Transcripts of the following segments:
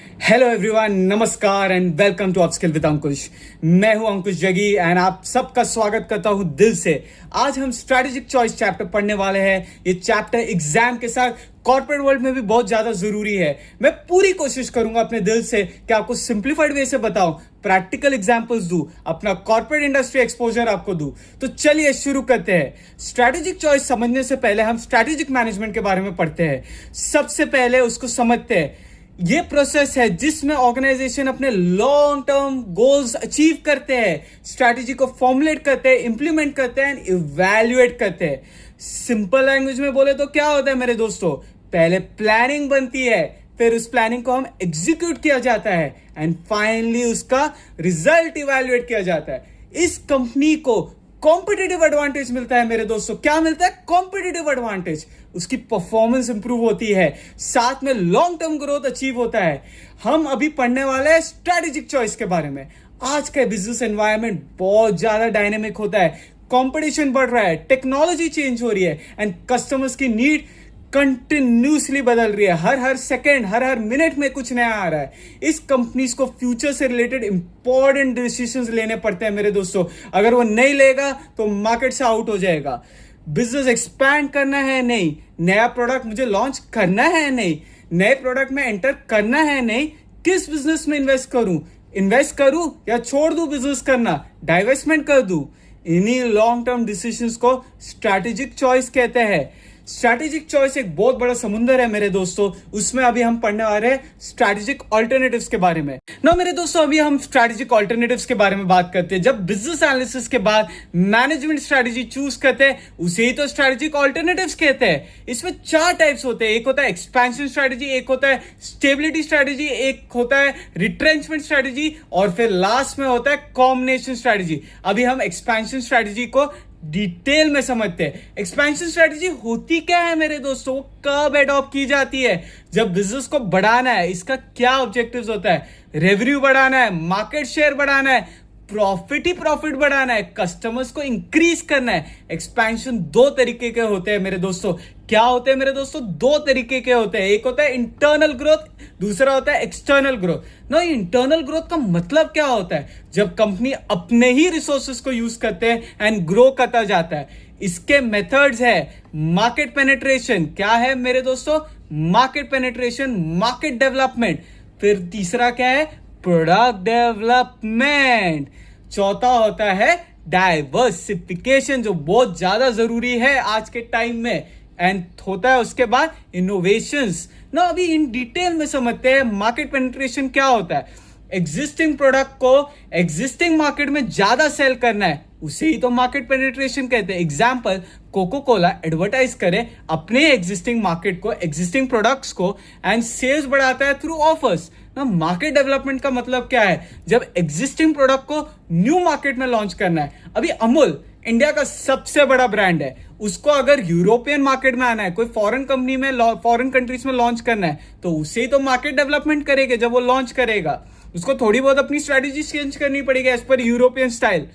Hello everyone, नमस्कार and welcome to upskill with Ankush. मैं हूं अंकुश जगी एंड आप सबका स्वागत करता हूं दिल से। आज हम स्ट्रैटेजिक चॉइस चैप्टर पढ़ने वाले हैं। ये चैप्टर एग्जाम के साथ कॉर्पोरेट वर्ल्ड में भी बहुत ज्यादा जरूरी है। मैं पूरी कोशिश करूंगा अपने दिल से कि आपको सिंप्लीफाइड वे से बताऊं, प्रैक्टिकल एग्जांपल्स दूं, अपना कॉर्पोरेट इंडस्ट्री एक्सपोजर आपको दूं। तो चलिए शुरू करते हैं। स्ट्रैटेजिक चॉइस समझने से पहले हम स्ट्रैटेजिक मैनेजमेंट के बारे में पढ़ते हैं। सबसे पहले उसको समझते हैं। ये प्रोसेस है जिसमें ऑर्गेनाइजेशन अपने लॉन्ग टर्म गोल्स अचीव करते हैं, स्ट्रैटेजी को फॉर्मुलेट करते हैं, इंप्लीमेंट करते हैं एंड इवैल्यूएट करते हैं। सिंपल लैंग्वेज में बोले तो क्या होता है मेरे दोस्तों, पहले प्लानिंग बनती है, फिर उस प्लानिंग को हम एग्जीक्यूट किया जाता है एंड फाइनली उसका रिजल्ट इवैल्यूएट किया जाता है। इस कंपनी को कॉम्पिटिटिव एडवांटेज मिलता है मेरे दोस्तों। क्या मिलता है? Competitive advantage. उसकी परफॉर्मेंस इंप्रूव होती है, साथ में लॉन्ग टर्म ग्रोथ अचीव होता है। हम अभी पढ़ने वाले हैं स्ट्रैटेजिक चॉइस के बारे में। आज का बिजनेस एनवायरनमेंट बहुत ज्यादा डायनेमिक होता है, कंपटीशन बढ़ रहा है, टेक्नोलॉजी चेंज हो रही है एंड कस्टमर्स की नीड कंटिन्यूसली बदल रही है। हर सेकेंड, हर मिनट में कुछ नया आ रहा है। इस कंपनीज को फ्यूचर से रिलेटेड इंपॉर्टेंट डिसीजंस लेने पड़ते हैं मेरे दोस्तों। अगर वो नहीं लेगा तो मार्केट से आउट हो जाएगा। बिजनेस एक्सपैंड करना है नहीं, नया प्रोडक्ट मुझे लॉन्च करना है नहीं, नए प्रोडक्ट में एंटर करना है नहीं, किस बिजनेस में इन्वेस्ट करूं या छोड़ दूं बिजनेस करना, डाइवेस्टमेंट कर दूं। इन्हीं लॉन्ग टर्म डिसीजंस को स्ट्रैटेजिक चॉइस कहते हैं। स्ट्रैटेजिक चॉइस एक बहुत बड़ा समुंदर है मेरे दोस्तों। उसमें अभी हम पढ़ने वाले हैं स्ट्रैटेजिक ऑल्टरनेटिव्स के बारे में। ना मेरे दोस्तों, अभी हम स्ट्रैटेजिक ऑल्टरनेटिव्स के बारे में बात करते हैं। जब बिजनेस एनालिसिस के बाद मैनेजमेंट स्ट्रैटेजी चूज करते हैं, उसे ही तो स्ट्रैटेजिक ऑल्टरनेटिव्स कहते हैं। इसमें 4 टाइप्स होते हैं। एक होता है एक्सपेंशन स्ट्रैटेजी, एक होता है स्टेबिलिटी स्ट्रैटेजी, एक होता है रिट्रेंचमेंट स्ट्रैटेजी और फिर लास्ट में होता है कॉम्बिनेशन स्ट्रैटेजी। अभी हम एक्सपेंशन स्ट्रैटेजी को डिटेल में समझते हैं। एक्सपेंशन स्ट्रेटजी होती क्या है मेरे दोस्तों, वो कब एडॉप्ट की जाती है? जब बिजनेस को बढ़ाना है। इसका क्या ऑब्जेक्टिव्स होता है? रेवेन्यू बढ़ाना है, मार्केट शेयर बढ़ाना है, प्रॉफिट बढ़ाना है, कस्टमर्स को इंक्रीज करना है। एक्सपेंशन 2 तरीके के होते हैं मेरे दोस्तों। क्या होते हैं मेरे दोस्तों? 2 तरीके के होते हैं। एक होता है इंटरनल ग्रोथ, दूसरा होता है एक्सटर्नल ग्रोथ। ना इंटरनल ग्रोथ का मतलब क्या होता है? जब कंपनी अपने ही रिसोर्सेज को यूज करते हैं एंड ग्रो करता जाता है। इसके मेथड्स है मार्केट पेनिट्रेशन। क्या है मेरे दोस्तों? Market penetration, market development. फिर तीसरा क्या है? Product development. चौथा होता है डाइवर्सिफिकेशन, जो बहुत ज्यादा जरूरी है आज के टाइम में। एंड होता है उसके बाद इनोवेशंस। ना अभी इन डिटेल में समझते हैं मार्केट पेनिट्रेशन क्या होता है। एग्जिस्टिंग प्रोडक्ट को एग्जिस्टिंग मार्केट में ज्यादा सेल करना है, उसे ही तो मार्केट पेनिट्रेशन कहते हैं। एग्जाम्पल, कोको कोला एडवर्टाइज करे अपने एग्जिस्टिंग मार्केट को, एग्जिस्टिंग प्रोडक्ट्स को एंड सेल्स बढ़ाता है थ्रू ऑफर्स। ना मार्केट डेवलपमेंट का मतलब क्या है? जब एग्जिस्टिंग प्रोडक्ट को न्यू मार्केट में लॉन्च करना है। अभी अमूल इंडिया का सबसे बड़ा ब्रांड है, उसको अगर यूरोपियन मार्केट में आना है, कोई फॉरेन कंपनी में, फॉरेन कंट्रीज में लॉन्च करना है, तो उसे ही तो मार्केट डेवलपमेंट करेगा। जब वो लॉन्च करेगा उसको थोड़ी बहुत अपनी स्ट्रेटेजी चेंज करनी पड़ेगी as per European style.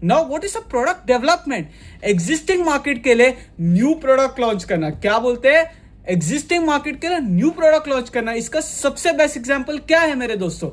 Now what is a product development? Existing market के लिए न्यू प्रोडक्ट लॉन्च करना। क्या बोलते हैं? एग्जिस्टिंग मार्केट के लिए न्यू प्रोडक्ट लॉन्च करना। इसका सबसे बेस्ट एग्जांपल क्या है मेरे दोस्तों?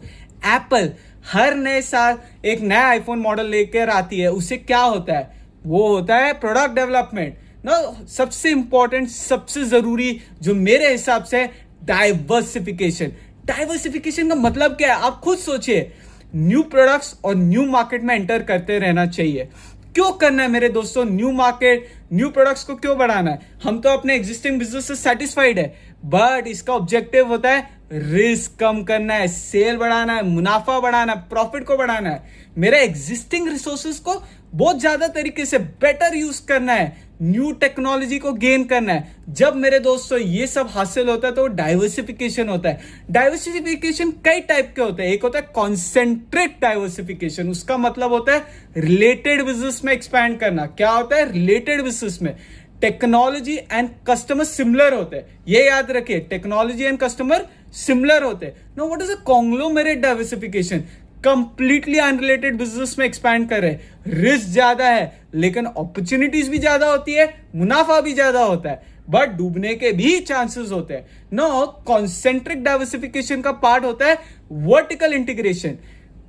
एप्पल हर नए साल एक नया आईफोन मॉडल लेकर आती है। उससे क्या होता है? वो होता है प्रोडक्ट डेवलपमेंट। ना सबसे इंपॉर्टेंट, सबसे जरूरी जो मेरे हिसाब से डाइवर्सिफिकेशन। डाइवर्सिफिकेशन का मतलब क्या है? आप खुद सोचिए। न्यू प्रोडक्ट्स और न्यू मार्केट में एंटर करते रहना चाहिए। क्यों करना है मेरे दोस्तों? न्यू मार्केट, न्यू प्रोडक्ट्स को क्यों बढ़ाना है? हम तो अपने एग्जिस्टिंग बिजनेस से सेटिस्फाइड है, बट इसका ऑब्जेक्टिव होता है रिस्क कम करना है, सेल बढ़ाना है, मुनाफा बढ़ाना है, प्रॉफिट को बढ़ाना है। मेरे एग्जिस्टिंग रिसोर्सेज को बहुत ज्यादा तरीके से बेटर यूज करना है, न्यू टेक्नोलॉजी को गेन करना है। जब मेरे दोस्तों ये सब हासिल होता है तो डाइवर्सिफिकेशन होता है। डाइवर्सिफिकेशन कई टाइप के होते हैं। एक होता है कॉन्सेंट्रेट डाइवर्सिफिकेशन, उसका मतलब होता है रिलेटेड बिजनेस में एक्सपैंड करना। क्या होता है? रिलेटेड बिजनेस में टेक्नोलॉजी एंड कस्टमर सिमिलर होते हैं। ये याद रखिए, टेक्नोलॉजी एंड कस्टमर सिमिलर होते हैं। Know what is a conglomerate diversification? Completely unrelated business में एक्सपैंड कर रहे। रिस्क ज्यादा है लेकिन अपॉर्चुनिटीज भी ज्यादा होती है, मुनाफा भी ज्यादा होता है। बट डूबने के भी चांसेस होते हैं। नो, कॉन्सेंट्रिक डाइवर्सिफिकेशन का पार्ट होता है vertical integration,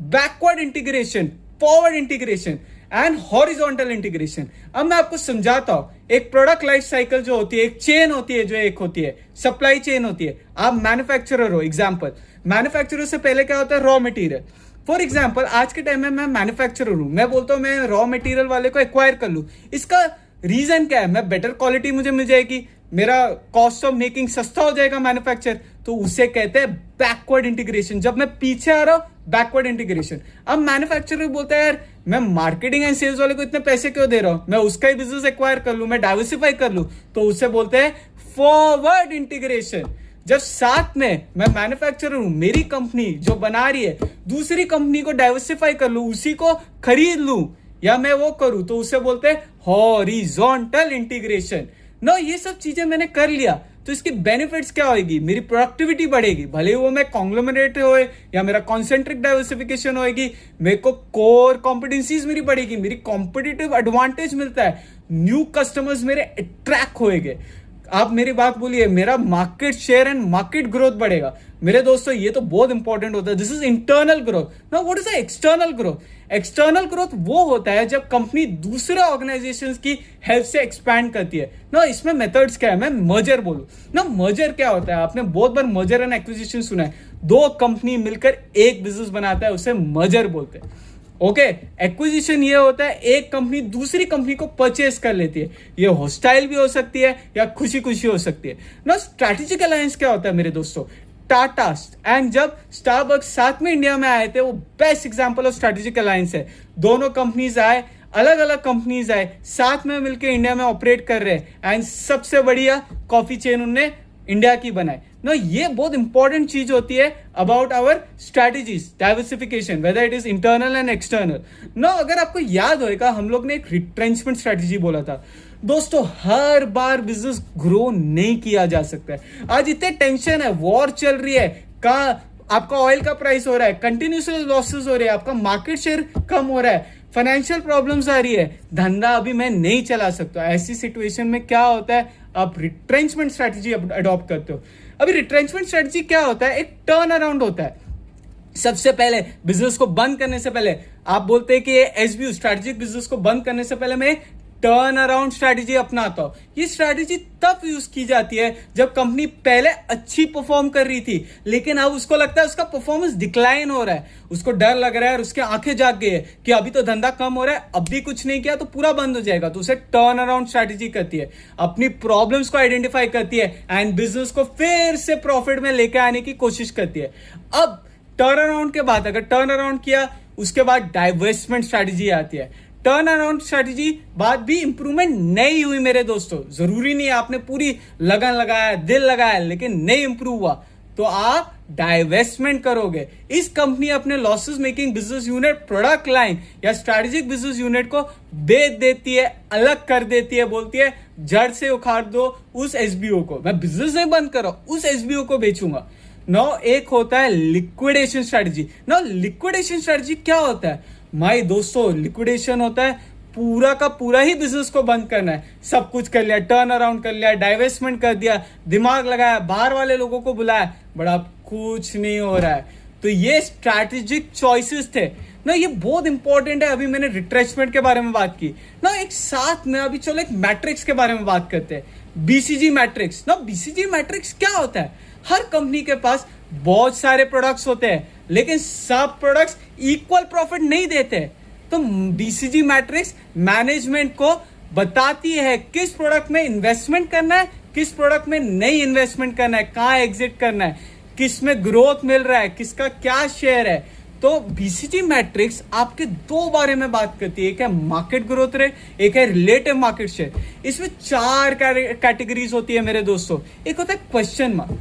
backward integration, forward integration and horizontal integration. अब मैं आपको समझाता हूं। एक प्रोडक्ट लाइफ साइकिल जो होती है, एक चेन होती है, जो एक होती है सप्लाई चेन होती है। आप मैन्युफैक्चरर हो, एग्जांपल मैन्युफैक्चरर से पहले क्या होता है, रॉ मटेरियल। फॉर एग्जाम्पल आज के टाइम में मैं मैन्युफैक्चरर हूं, मैं बोलता हूं मैं रॉ मटेरियल वाले को एक्वायर कर लूं। इसका रीजन क्या है, मैं बेटर क्वालिटी मुझे मिल जाएगी, मेरा कॉस्ट ऑफ मेकिंग सस्ता हो जाएगा मैन्युफैक्चर, तो उसे कहते हैं बैकवर्ड इंटीग्रेशन। जब मैं पीछे आ रहा हूं, बैकवर्ड इंटीग्रेशन। अब मैन्युफैक्चरर बोलता है यार मैं मार्केटिंग एंड सेल्स वाले को इतने पैसे क्यों दे रहा हूं, मैं उसका ही बिजनेस एक्वायर कर लूं, मैं डाइवर्सिफाई कर लूं, तो उसे बोलते हैं फॉरवर्ड इंटीग्रेशन। जब साथ में मैं मैन्युफैक्चरर हूं, मेरी कंपनी जो बना रही है दूसरी कंपनी को डाइवर्सिफाई कर लूं, उसी को खरीद लूं या मैं वो करूं, तो उसे बोलते हैं हॉरिजॉन्टल इंटीग्रेशन। नो, ये सब चीजें मैंने कर लिया तो इसकी बेनिफिट्स क्या होगी, मेरी प्रोडक्टिविटी बढ़ेगी, भले वो मैं कॉन्ग्लोमरेट हो या मेरा कॉन्सेंट्रिक डाइवर्सिफिकेशन होगी, मेरे को कोर कॉम्पिटेंसीज मेरी बढ़ेगी, मेरी कॉम्पिटिटिव एडवांटेज मिलता है, न्यू कस्टमर्स मेरे अट्रैक्ट होएंगे। आप मेरी बात बोलिए, मेरा market share and market growth बढ़ेगा। मेरे दोस्तों ये तो बहुत इंपॉर्टेंट होता है। This is internal growth. Now what is the external growth? External growth वो होता है जब कंपनी दूसरे ऑर्गेनाइजेशंस की हेल्प से एक्सपैंड करती है ना। इसमें मेथड्स क्या है, मैं मर्जर बोलूं ना। मर्जर क्या होता है, आपने बहुत बार मर्जर एंड एक्विजिशन सुना है। दो कंपनी मिलकर एक बिजनेस बनाता है, उसे मर्जर बोलते हैं। ओके, एक्विजिशन ये होता है एक कंपनी दूसरी कंपनी को परचेस कर लेती है। ये हॉस्टाइल भी हो सकती है या खुशी खुशी हो सकती है ना। स्ट्रैटेजिक अलायंस क्या होता है मेरे दोस्तों, टाटा एंड जब स्टारबक्स साथ में इंडिया में आए थे, वो best example of strategic alliance है। दोनों कंपनीज आए, अलग अलग कंपनीज आए, साथ में मिलकर इंडिया में ऑपरेट कर रहे हैं एंड सबसे बढ़िया कॉफी चेन उनने इंडिया की बनाई ना। ये बहुत इंपॉर्टेंट चीज होती है about our strategies, diversification, whether it is internal and external ना। अगर आपको याद होगा, हम लोग ने एक रिट्रेंचमेंट स्ट्रैटेजी बोला था। दोस्तों, हर बार बिजनेस ग्रो नहीं किया जा सकता है। आज इतने टेंशन है, वॉर चल रही है, आपका ऑयल का प्राइस हो रहा है, कंटिन्यूसली लॉसेस हो रहे हैं, आपका मार्केट शेयर कम हो रहा है, फाइनेंशियल प्रॉब्लम्स आ रही है, धंधा अभी मैं नहीं चला सकता। ऐसी सिचुएशन में क्या होता है, आप रिट्रेंचमेंट स्ट्रैटेजी अडॉप्ट करते हो। अभी रिट्रेंचमेंट स्ट्रैटेजी क्या होता है, एक टर्न अराउंड होता है। सबसे पहले बिजनेस को बंद करने से पहले आप बोलते हैं कि एसबीयू स्ट्रैटेजिक बिजनेस को बंद करने से पहले मैं टर्न अराउंड स्ट्रैटेजी अपनाता हूं। ये स्ट्रैटेजी तब यूज की जाती है जब कंपनी पहले अच्छी परफॉर्म कर रही थी, लेकिन अब उसको लगता है उसका परफॉर्मेंस डिक्लाइन हो रहा है, उसको डर लग रहा है और उसके आंखें जाग गई है कि अभी तो धंधा कम हो रहा है, अब भी कुछ नहीं किया तो पूरा बंद हो जाएगा। तो उसे टर्न अराउंड स्ट्रैटेजी करती है, अपनी प्रॉब्लम्स को आइडेंटिफाई करती है एंड बिजनेस को फिर से प्रॉफिट में लेकर आने की कोशिश करती है। अब टर्न अराउंड के बाद अगर टर्न अराउंड किया, उसके बाद डाइवर्समेंट स्ट्रैटेजी आती है। टर्न अराउंड स्ट्रैटेजी बाद भी इंप्रूवमेंट नहीं हुई मेरे दोस्तों, जरूरी नहीं आपने पूरी लगन लगाया, दिल लगाया, लेकिन नहीं इंप्रूव हुआ तो आप डाइवेस्टमेंट करोगे। इस कंपनी अपने losses making business unit, product line या स्ट्रैटेजिक बिजनेस यूनिट को बेच देती है, अलग कर देती है, बोलती है जड़ से उखाड़ दो उस एसबीओ को। मैं बिजनेस नहीं बंद कर रहा हूं, उस एसबीओ को बेचूंगा। नौ एक होता है लिक्विडेशन स्ट्रैटेजी। नौ लिक्विडेशन स्ट्रैटेजी क्या होता है भाई दोस्तों, लिक्विडेशन होता है पूरा का पूरा ही बिजनेस को बंद करना है। सब कुछ कर लिया, टर्न अराउंड कर लिया, डाइवेस्टमेंट कर दिया, दिमाग लगाया, बाहर वाले लोगों को बुलाया, बट अब कुछ नहीं हो रहा है। तो ये स्ट्रैटेजिक चॉइसेस थे ना, ये बहुत इंपॉर्टेंट है। अभी मैंने रिट्रेचमेंट के बारे में बात की ना, एक साथ में अभी चलो एक मैट्रिक्स के बारे में बात करते हैं, बीसीजी मैट्रिक्स ना। बीसीजी मैट्रिक्स क्या होता है, हर कंपनी के पास बहुत सारे प्रोडक्ट्स होते हैं, लेकिन सब प्रोडक्ट्स इक्वल प्रॉफिट नहीं देते। तो बीसीजी मैट्रिक्स मैनेजमेंट को बताती है किस प्रोडक्ट में इन्वेस्टमेंट करना है, किस प्रोडक्ट में नहीं इन्वेस्टमेंट करना है, कहां एग्जिट करना है, किस में ग्रोथ मिल रहा है, किसका क्या शेयर है। तो बीसीजी मैट्रिक्स आपके दो बारे में बात करती है, एक है मार्केट ग्रोथ रेट, एक है रिलेटिव मार्केट शेयर। इसमें चार कैटेगरीज होती है मेरे दोस्तों। एक होता है क्वेश्चन मार्क।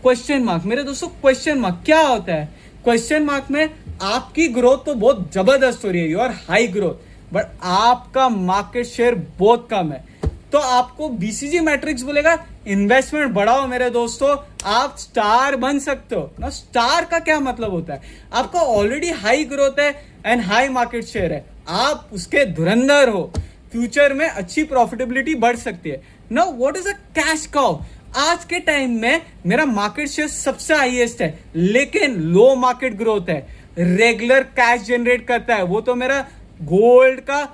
क्वेश्चन मार्क मेरे दोस्तों, क्वेश्चन मार्क क्या होता है, क्वेश्चन मार्क में आपकी ग्रोथ तो बहुत जबरदस्त हो रही है, योर हाई ग्रोथ, बट आपका मार्केट शेयर बहुत कम है। तो आपको बीसीजी मैट्रिक्स बोलेगा इन्वेस्टमेंट बढ़ाओ मेरे दोस्तों, आप स्टार बन सकते हो ना। स्टार का क्या मतलब होता है, आपका ऑलरेडी हाई ग्रोथ है एंड हाई मार्केट शेयर है, आप उसके धुरंधर हो, फ्यूचर में अच्छी प्रॉफिटेबिलिटी बढ़ सकती है। Now what is a cash cow? आज के टाइम में मेरा मार्केट शेयर सबसे हाईएस्ट है, लेकिन लो मार्केट ग्रोथ है, रेगुलर कैश जनरेट करता है, वो तो मेरा गोल्ड का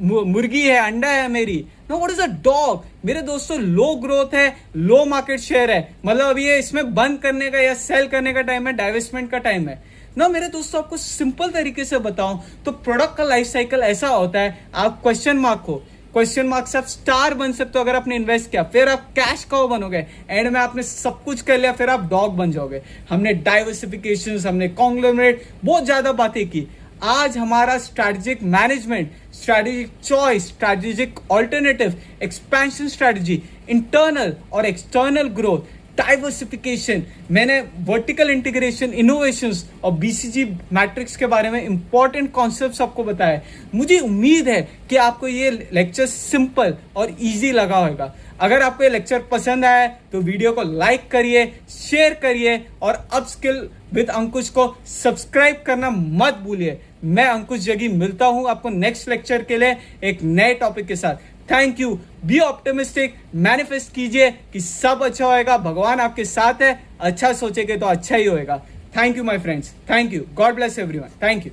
मुर्गी है, अंडा है मेरी। Know what is a dog? मेरे दोस्तों लो ग्रोथ है, लो मार्केट शेयर है, मतलब अभी ये इसमें बंद करने का या सेल करने का टाइम है, डाइवेस्टमेंट का टाइम है ना। मेरे दोस्तों आपको सिंपल तरीके से बताऊं तो प्रोडक्ट का लाइफ साइकिल ऐसा होता है, आप क्वेश्चन मार्क हो, क्वेश्चन मार्क से आप स्टार बन सकते हो अगर आपने इन्वेस्ट किया, फिर आप कैश काउ बनोगे, एंड में आपने सब कुछ कर लिया, फिर आप डॉग बन जाओगे। हमने डाइवर्सिफिकेशन, हमने कॉन्ग्लोमरेट, बहुत ज्यादा बातें की। आज हमारा strategic management, strategic choice, strategic alternative, expansion strategy, internal और एक्सटर्नल ग्रोथ, डाइवर्सिफिकेशन, मैंने वर्टिकल इंटीग्रेशन, इनोवेशंस और बीसीजी मैट्रिक्स के बारे में इंपॉर्टेंट कॉन्सेप्ट्स आपको बताया। मुझे उम्मीद है कि आपको ये लेक्चर सिंपल और इजी लगा होगा। अगर आपको ये लेक्चर पसंद आया तो वीडियो को लाइक करिए, शेयर करिए और अपस्किल विद अंकुश को सब्सक्राइब करना मत भूलिए। मैं अंकुश जगी मिलता हूं आपको नेक्स्ट लेक्चर के लिए एक नए टॉपिक के साथ। Thank you. Be optimistic, manifest कीजिए कि सब अच्छा होएगा, भगवान आपके साथ है, अच्छा सोचेंगे तो अच्छा ही होएगा। Thank you my friends, thank you, God bless everyone, thank you.